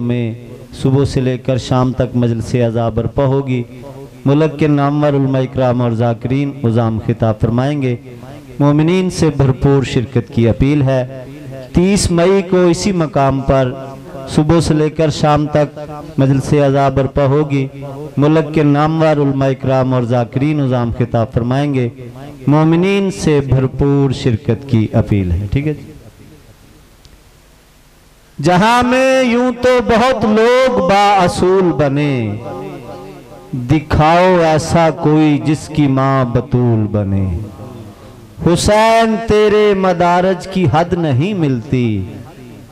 में सुबह से लेकर शाम तक मजलिस अज़ा बरपा होगी। मुल्क के नामवर उलमा इकराम और ज़ाकिरीन उज़ाम खिताब फरमाएंगे। मोमिनीन से भरपूर शिरकत की अपील है। 30 मई को इसी मकाम पर सुबह से लेकर शाम तक मजलिस अज़ा बरपा होगी। मुल्क के नामवर उलमा इकराम और ज़ाकिरीन उज़ाम खिताब फरमाएंगे। मोमिनीन से भरपूर शिरकत की अपील है। ठीक है जी। जहां में यूं तो बहुत लोग बाअसूल बने, दिखाओ ऐसा कोई जिसकी मां बतूल बने। हुसैन तेरे मदारज की हद नहीं मिलती,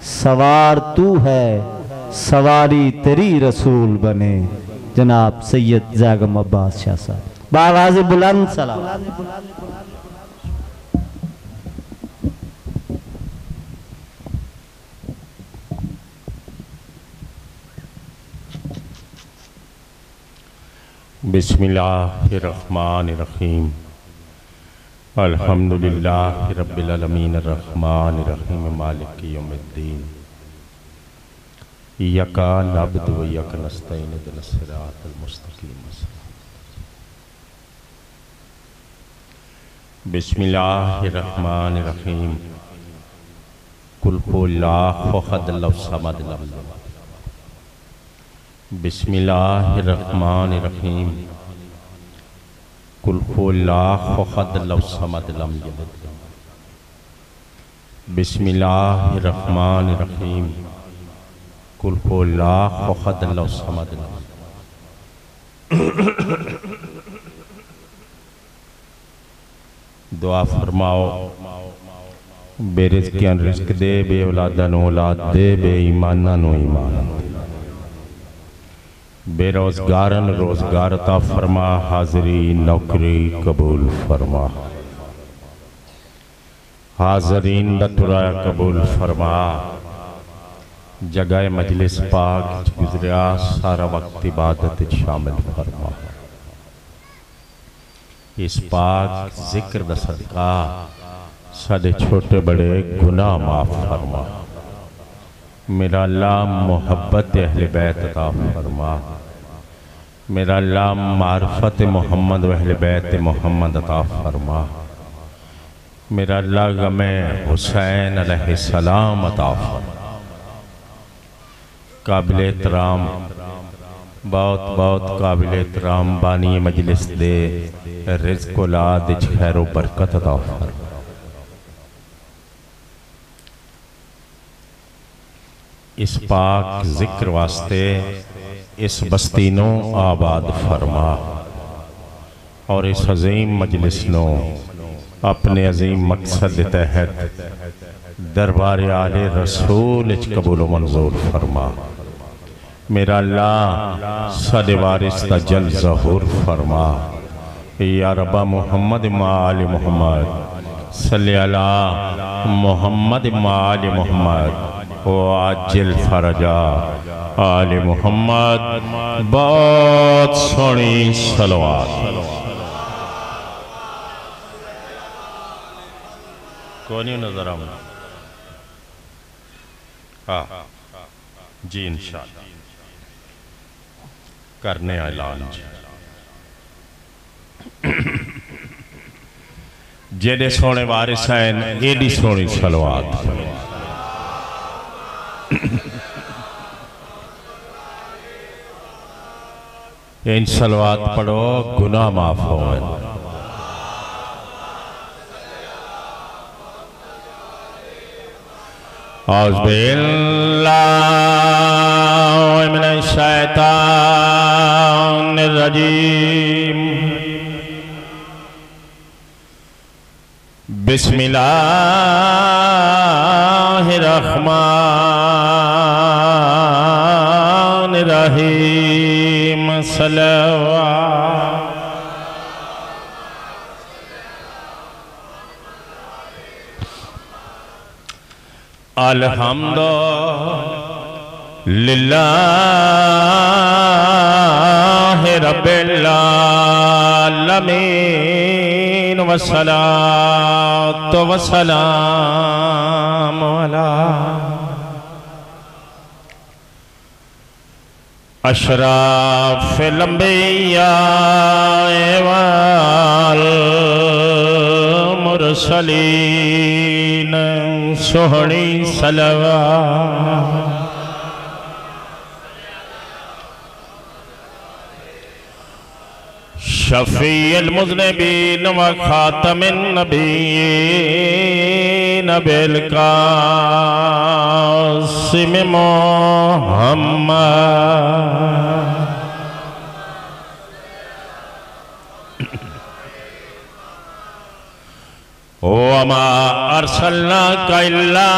सवार तू है सवारी तेरी रसूल बने। जनाब सैयद ज़ैगम अब्बास शाह साहब बावाज़ बुलंद सलाम। बिस्मिल्लाहिर्रहमानिर्रहीम। अल्हम्दुलिल्लाहि रब्बिल आलमीन अर्रहमानिर्रहीम मालिकि यौमिद्दीन। इय्याका नअबुदु व इय्याका नस्तईन इहदिनस सिरातल मुस्तकीम। बिस्मिल्लाहिर्रहमानिर्रहीम। कुल हुवल्लाहु अहद अल्लाहु समद लम यलिद। बिस्मिल्लाहिर्रहमानिर्रहीम। कुल हुवल्लाहु अहद अल्लाहु समद लम यलिद। बिस्मिल्लाहिर्रहमानिर्रहीम। कुल हुवल्लाहु अहद अल्लाहु समद लम। दुआ फरमाओ। बेरिज़्क़ियां रिज़्क़ दे, बे औलादा नु औलाद दे, बे ईमाना नु ईमान दे, बेरोज़गारन रोज़गार अता फरमा, हाज़री नौकरी कबूल फरमा, हाज़रीन दा तुराया कबूल फरमा। जगह मजलिस पाक गुज़रिया सारा वक्त इबादत शामिल फरमा। इस पाक जिक्र दा सदका साडे छोटे बड़े गुनाह माफ फरमा। मेरा अल्लाह मोहब्बत अहले बैत अता फरमा। मेरा अल्लाह मारफत मोहम्मद व अहले बैत मोहम्मद अता फरमा। मेरा अल्लाह गमे हुसैन अलैहिस्सलाम अता फरमा। काबिल एहतराम, बहुत बहुत काबिल एहतराम बानी मजलिस दे रिज़्क़ औलाद खैर बरकत अता फरमा। इस पाक जिक्र वास्ते इस बस्ती नो आबाद फरमा और इस अजीम मजलिस नो अपने अजीम मकसद तहत दरबार आले रसूल कबूल मंजूर फरमा। मेरा अल्लाह साडे वारिस दा जल ज़हूर फरमा। या रब्बा मुहम्मद माल मोहम्मद सल्ली अला मुहम्मद माल मोहम्मद ओ आजिल फरजा आले मोहम्मद। बहुत सोहनी सलवात। कौन नजर आ? हाँ जी इंशाअल्लाह करने ऐलान जी। जेडे सोने वारिस हैं एडी सोनी सलवात। इन सलवात पढ़ो गुनाह माफ हो। औज़ु बिल्लाहि मिनश शैतानिर रजीम। बिस्मिल्लाहिर्रहमानिर्रहीम। सल्लल्लाहु अल्हम्दुलिल्लाहि रब्बिल आलमीन वस्सलातु वस्सलामु अला अशराफिल अंबिया वल मुरसलीन सोहनी सलवात शफ़ीउल मुज़निबीन व खातमिन नबिय्यीन बिल क़ासिम मुहम्मद वमा अर्सलनाका इल्ला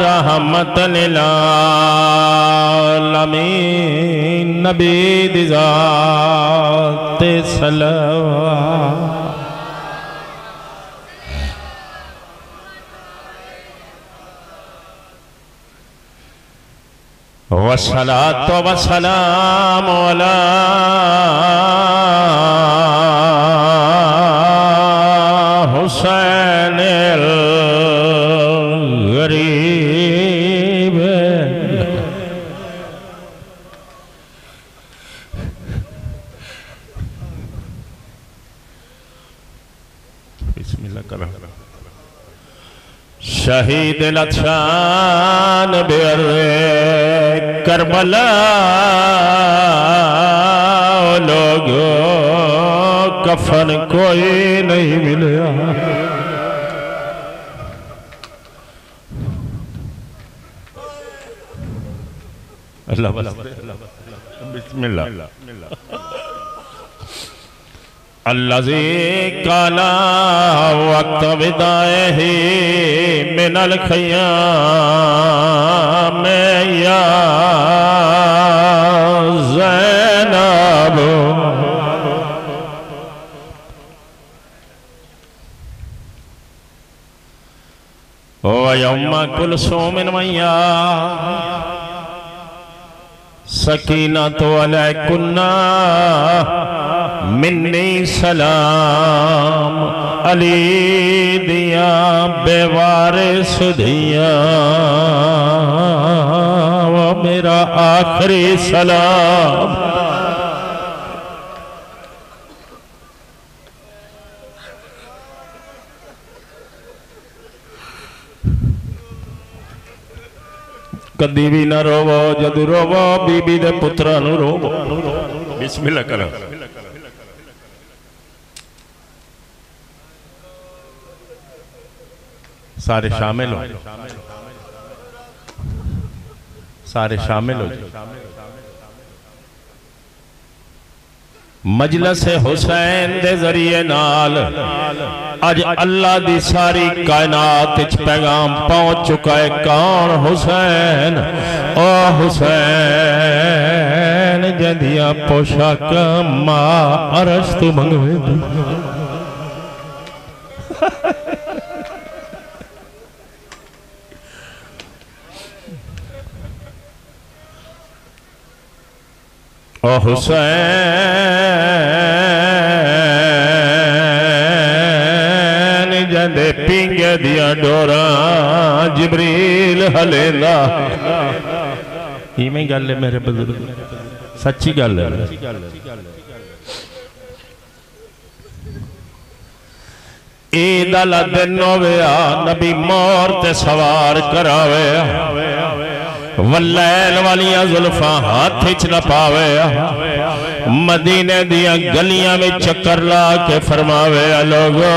रहमतन लिल आलमीन नबी दी ज़ात सलवात वस्सलातु वस्सलामु अला हुसैनिल गरीब बिस्मिल्लाह करो शहीद लशान बेर करबला लोगो कफन कोई नहीं मिला अल्लाह बिस्मिल्लाह अल्लज़ी काना वक्त विदाए मिनल ख़य्याम या ज़ैनब व यौम कुलसूमिन मैया सकीनतु अलैकुन्ना मिन्नी सलाम अली दिया बेवारिस दिया वो मेरा आखिरी सलाम कदी भी ना रोवो जदू रोवो बीबी दे पुत्रा नु रोवो बिस्मिल्लाह करो सारे शामिल हो सारे शामिल हो मजलिस हुसैन दे जरिए नाल अज अल्लाह दी सारी कायनात विच पैगाम पहुंच चुका है। कौन? हुसैन। ओ हुसैन जदिया पोशाक मां अरश तू मंगवे ओ हुसैन जदे पिंगे दिया डोरा जिब्रील हलेला। इवें गल है मेरे बुजुर्ग, सच्ची गल है। ईद दा दिन होवे नबी मोर ते सवार करावे, वलैल वालियां जुल्फा हाथ च न पावे, मदीने दिया गलियां में चक्कर ला के फरमावे लोगो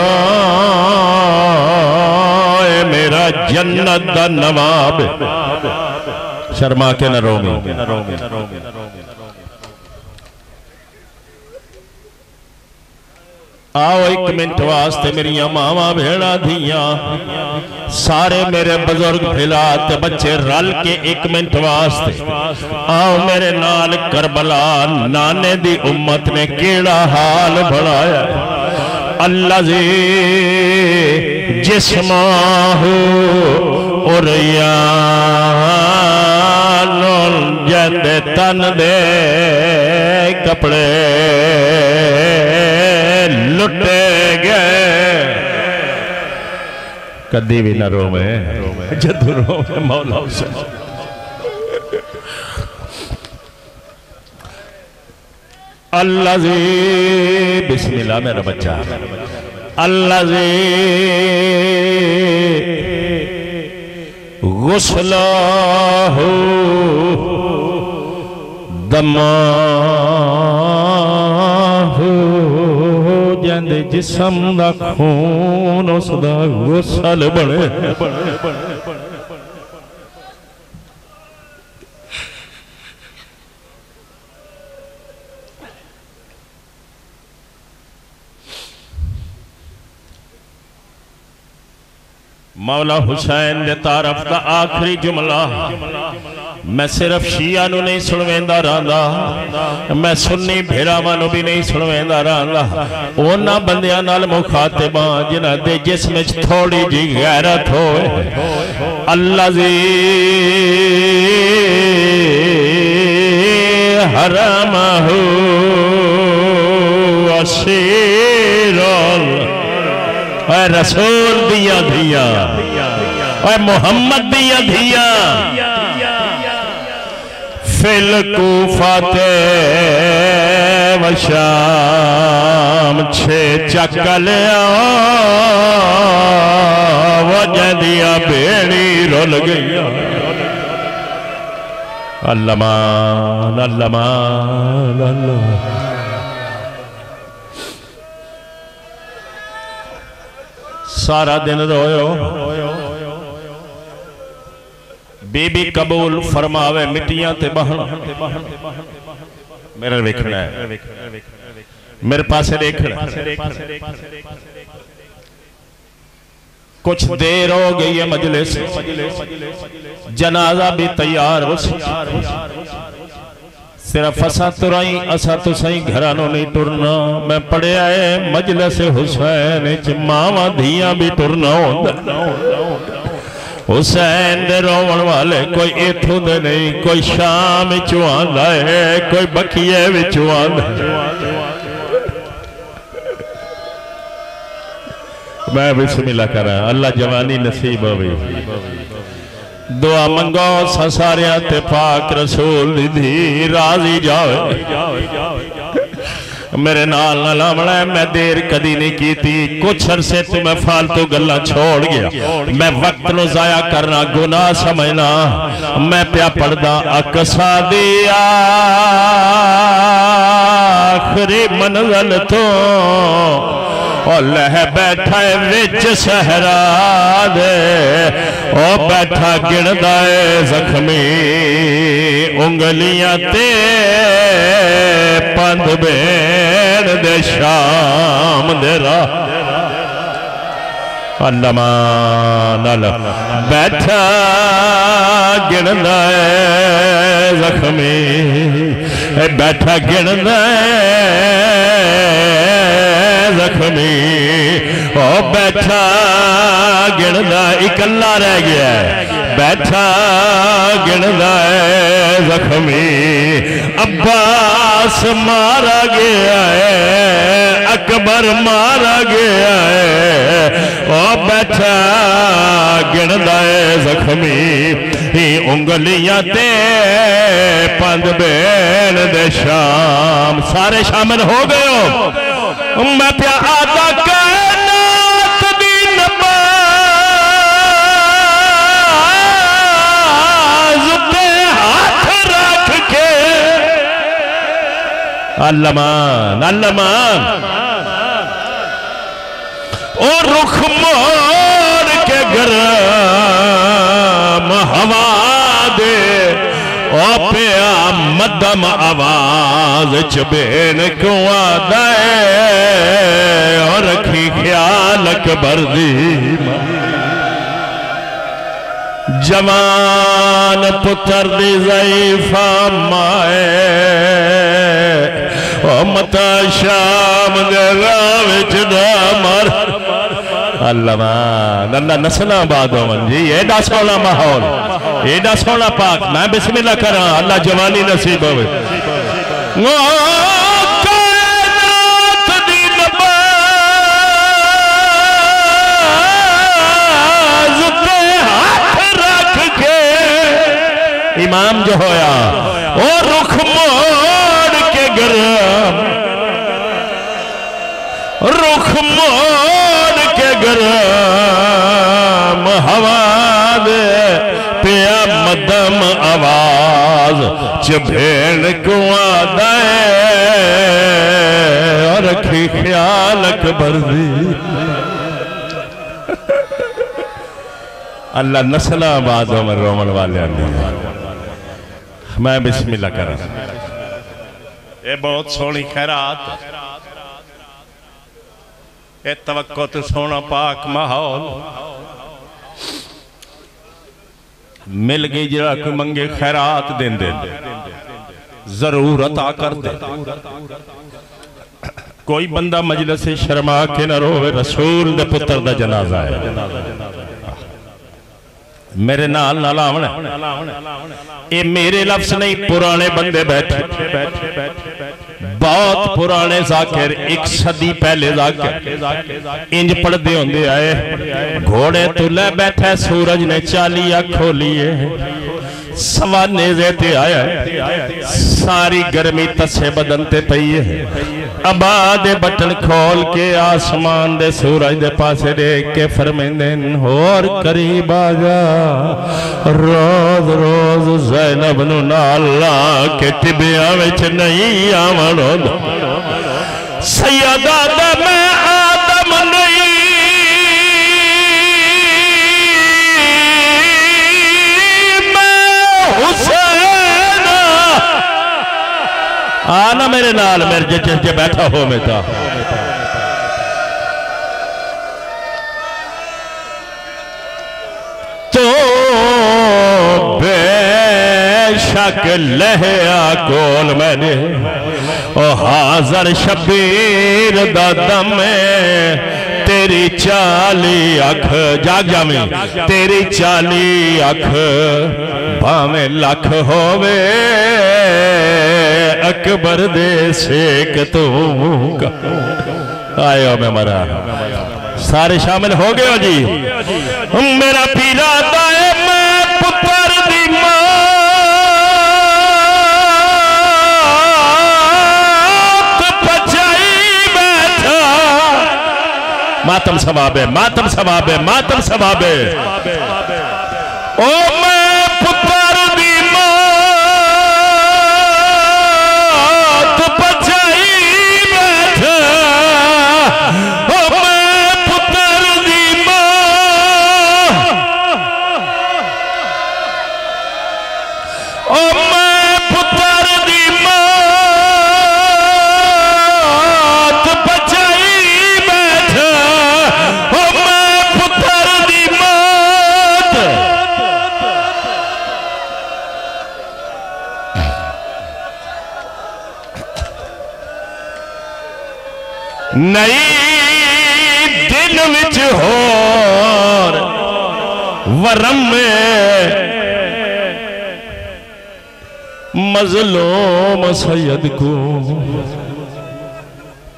मेरा जन्नत दा नवाब। शर्मा के न रोमी। आओ एक मिनट वास्ते मेरिया मावा भेड़ा धिया सारे मेरे बुजुर्ग फिलात बच्चे रल के एक मिनट वास्ते आओ मेरे नाल करबला नाने दी उम्मत ने केड़ा हाल बनाया। अल्लाह जी जिस्माहु उरियानुल जंदे तन दे कपड़े लुटे गए, कदी भी न रोवे जदू रोवे मौला हुसैन। अल्लाह जी बिस्मिल्लाह मेरा बच्चा। अल्लाह जी गुस्लाहु दमाहु जंदे जिस्म दा खून उसदा गुसल बने। मौला हुसैन दे तारफ दा आखिरी जुमला मैं सिर्फ शिया नू नहीं सुनवेंदा रहांदा, मैं सुन्नी भेरावां नू भी नहीं सुनवेंदा रहांदा। उन्हां बंदियां नाल मुखातिब हां जिन्हां दे जिस्म विच थोड़ी जी गैरत होवे। अल्लाह जी हरमहु असीरुल रसूल दिया धिया मोहम्मद दिया धिया फिल कूफाते वशाम छे चकलिया वजह दिया बेड़ी रुल गई। अल्लामान अल्लामान अल्लाह सारा दिन रोयो बीबी कबूल फरमावे मिट्टियां ते बहन मेरा वेखना है मेरे पास देखना। कुछ देर हो गई है मजलिस, जनाजा भी तैयार हो सिर्फ असा तुराई असा तुसाई घरा नहीं टुरना। मैं पढ़िया है मजलिस हुसैन मावा धियां भी टुरना होंदा। हुसैन दे रोवन वाले कोई इथों दे नहीं, कोई शाम विचों आंदा है, कोई बखिए विचों आंदा। मैं बिस्मिल्लाह करा अल्लाह जवानी नसीब होवे। दुआ मंगो सारिया ते पाक रसूल दी राजी जावे। मेरे नाल ना लावना मैं देर कदी नहीं की थी। कुछ अरसे तो मैं फालतू गल्ला छोड़ गया। मैं वक्त नु जाया करना गुनाह समझना। मैं प्या पढ़दा अकसा दी आखिरी मंजिल तो और लह बैठा विच सहरा दे ओ बैठा गिनदा है जख्मी उंगलियां ते पंध बेन दे शाम दे राह। अल्लामान बैठा गिनदा है जख्मी बैठा गिनदा है जख्मी ओ बैठा गिनदा इकल्ला रह गया बैठा गिनदा है जख्मी। अब्बास मारा गया है अकबर मारा गया है ओ बैठा गिनदा है जख्मी उंगलियां ते पंध बेन दे शाम। सारे शामिल हो गए हो। मैं प्या आदा कायनात दी नमाज पे हाथ रख के अल्लामान अल्लामान और रुख मोड़ के गरम हवा दे ओ पिया मदम आवाज चबेन क्यों आदा और रखी ख्याल अकबर दी जवान पुत्र दी ज़ईफ़ा माए ओ मता शाम दे राह विच ना मर। अल्लाह अल्लाह नसला बाद जी एडा सोना माहौल एडा सोना पाक। मैं बिस्मिल्लाह करा अल्लाह जवानी नसीब होवे। इमाम जो होया ओ रुख मोड़ के गरम, रुख मोड़ के गरम हवा दे पिया मदम आवाज च भेड़ कुआं दे और रखी ख्याल अकबर दी। अल्लाह नस्लाबाद रोमन वाले मैं बिस्मिल्लाह कर। ये बहुत सोहनी खैरात, ये तवक्को तो सोना पाक माहौल मिल गई। जरा कोई मंगे खैरात देंदे जरूर अता कर दे। कोई बंदा मजलिस से शर्मा के न रोवे, रसूल दे पुत्र दा जनाजा है। मेरे नाल नाल आवण, ये मेरे लफ्ज नहीं, पुराने बंदे बैठे, बहुत पुराने जाकिर, एक सदी पहले जाकिर इंज पढ़ते होंदे आए। घोड़े तुले बैठे, सूरज ने 40 अख खोली है, सवा नेज़े ते आया, सारी गर्मी तसे बदन ते पई है। अबाद बटन खोल के आसमान दे सूरज दे पासे देख के फरमांदे होर करीब आ जा, रोज रोज ज़ैनब नू नाल ला के टिबिया विच नहीं आवण होंदा। सैयदा दा मैं आदम नहीं, आना मेरे नाल, मेरे जे बैठा हो मेरा तो बेशक लहया कोल मैंने ओ हाजर शबीर दा दम तेरी 40 अख जाग जामी, तेरी 40 अख भावें लख होवे, अकबर दे सेक तू आयो मैं मरा। सारे शामिल हो गए हो जी। मेरा पीरा दाए मैं पुत्र दी मातम सवाबे, मातम सवाबे, मातम सवाबे। ओ मैं पुत्र दी मौत बचाई बैठा, ओ मैं पुत्र दी मौत, ओ मैं पुत्र दी मौत बचाई बैठा, ओ मैं पुत्र दी मौत। नई दिन विच होर वरम में मजलूम सैयद को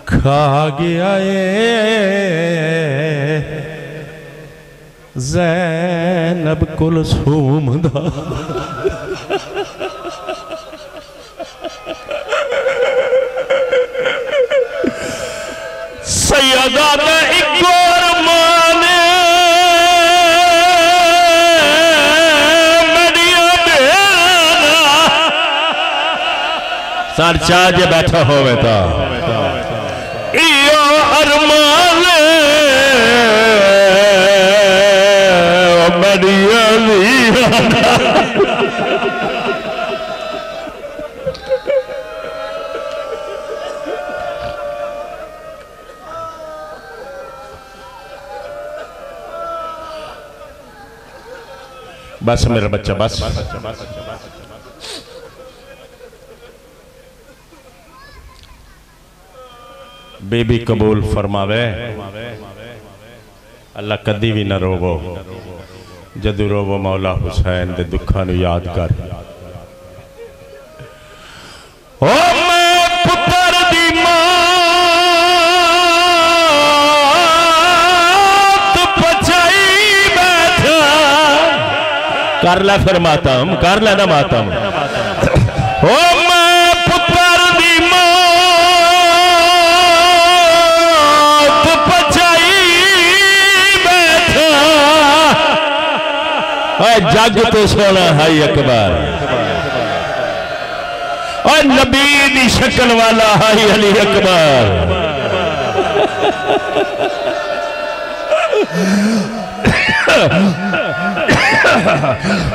खा गया ज़ैनब कुलसूम दा। सैयदा दा एक और माने मडिया बेना सार चाज बैठा होवे ता इयो अरमान मडिया बस मेरा बच्चा बस। बेबी कबूल फरमावे। अल्लाह कदी भी न रोवो, जदू रोवो मौला हुसैन दे दुखा नू याद कर। ओ मैं पुत्र दी मौत बचाई बैठा, कर ला फिर मातम, कर लेना मातम। ओ मैं पुत्र दी मौत पचाई बैठा, जग तो सोना है अकबर, और नबी दी शक्ल वाला है अली अकबर।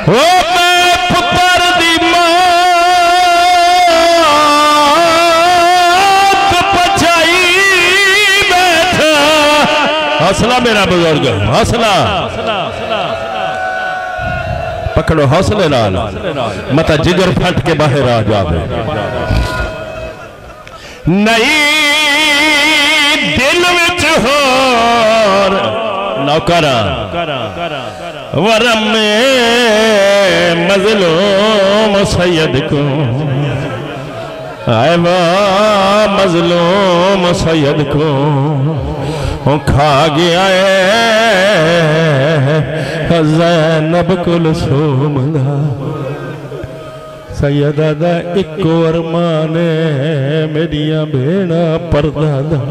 ओ मैं पुत्र दी मौत पचाई बैठा। हौसला मेरा बुजुर्ग, हौसला पकड़ो हौसले नाल, मत जिगर फट के बाहर आ जावे। नहीं दिल विच होर नौकरा वरम में मजलूम सैयद को, आए वाह मजलूम सैयद को खा गया ज़ैनब कुलसूम दा। सैयदा दा इको अरमान मेरिया भेड़ा परदा दा।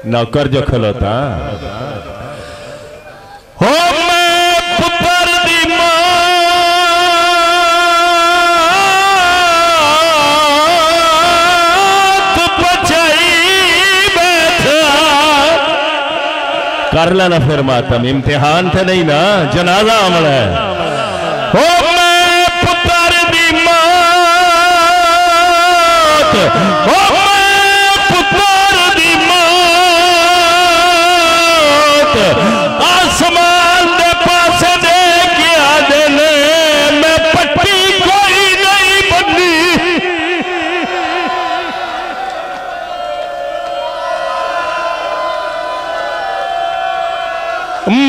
नौकर जो खलोता हो मैं पुत्र दी मौत पचाई बैठा। कर लेना फिर मातम, इम्तिहान थे नहीं ना, जनाजा अमल है। हो मैं पुत्र दी मौत, हो आसमान दे पास दे गया दिल, मैं पट्टी कोई नहीं बनी।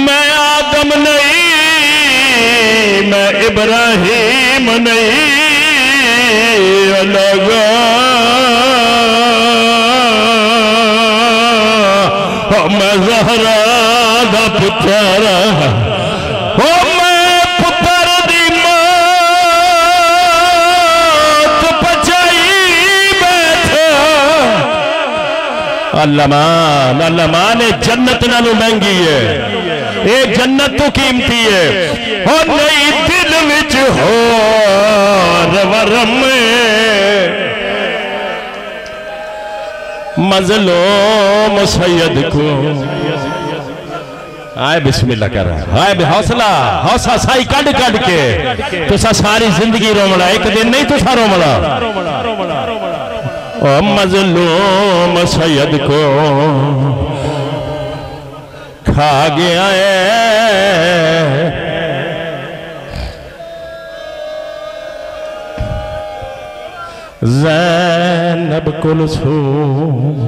मैं आदम नहीं, मैं इब्राहिम नहीं, लगा मैं ज़हरा दा पुत्र। हो मैं पुत्र दी मौत पचाई बैठा। अल्लाह ने जन्नत नालों महंगी है, ये जन्नत तो कीमती है। हो नहीं दिल विच हो वरम मजलूम सैयद को, आए बिस्मिल्लाह कर रहा है। हौसला हौसला साई कड़ कड़ के तुसा सारी जिंदगी रोमना, एक दिन नहीं तुसा रोमना। ओ मजलूम सैयद को खा गया है ज़ैनब कुलसूम।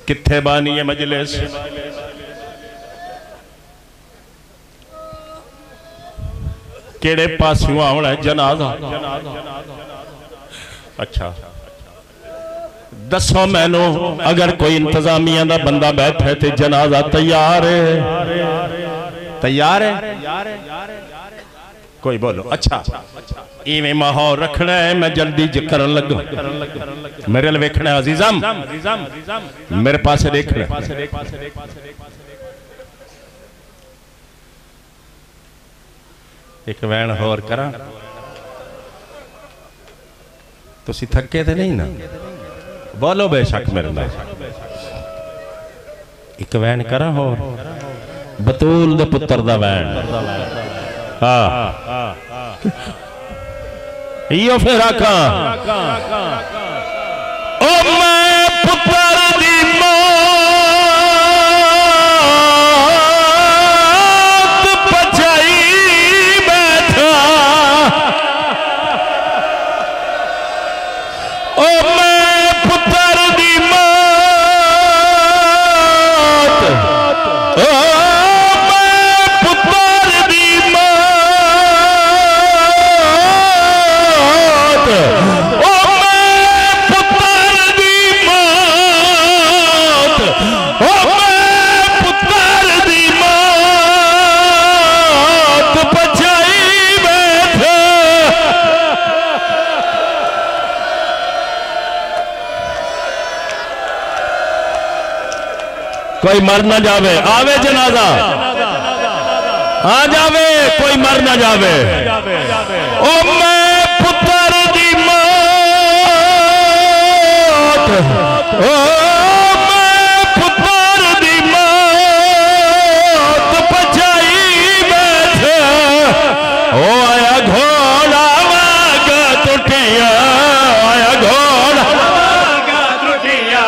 किथे बानी है मजलिस, केड़े पासों आना है जनाजा। अच्छा दसो मैनू, अगर कोई इंतजामिया का बंदा बैठे तो जनाजा तैयार है? तैयार है? कोई बोलो। अच्छा इवें माहौल रखना है, मैं जल्दी करन लगा। मेरे लिए वेखना है अजीजम, मेरे पास देखना। एक वैन होर करा, तुसी थके तो नहीं ना? बोलो बेशक मेरे नाल। एक वैन करा होर, बतूल दे पुत्र दा वैन। हाँ यो फिर आका ओ मैं पुत्र दी मौत पचाई बैठा। ओ मैं पुत्र दी मौत, ओ मैं पुत्र दी मौत कोई मर ना जावे, आवे जनाजा आ जावे, कोई मर ना जावे। ओ मैं पुत्र दी मौत, ओ मैं पुत्र दी मौत बचाई बैठे। ओ आया घोड़ा वागा टुटिया, आया घोड़ा वागा टुटिया,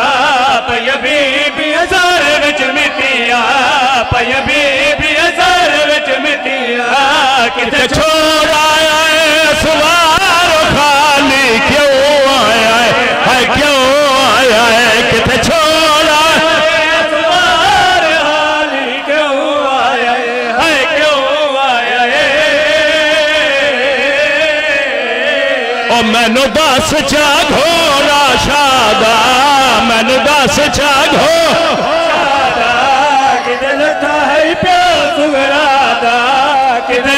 पय बीबी हजार विच मिटिया, पय बीबी हजार विच मिटिया। किते छोड़ आया है सवार खाली क्यों आया है क्यों आया है? किते छोड़ आया है सवार खाली क्यों आया है क्यों आया है? ओ मैनू दस चा घोड़ा शादा, मैनू दस चा घोड़ा किते लथा है प्यार सुगरादा, किते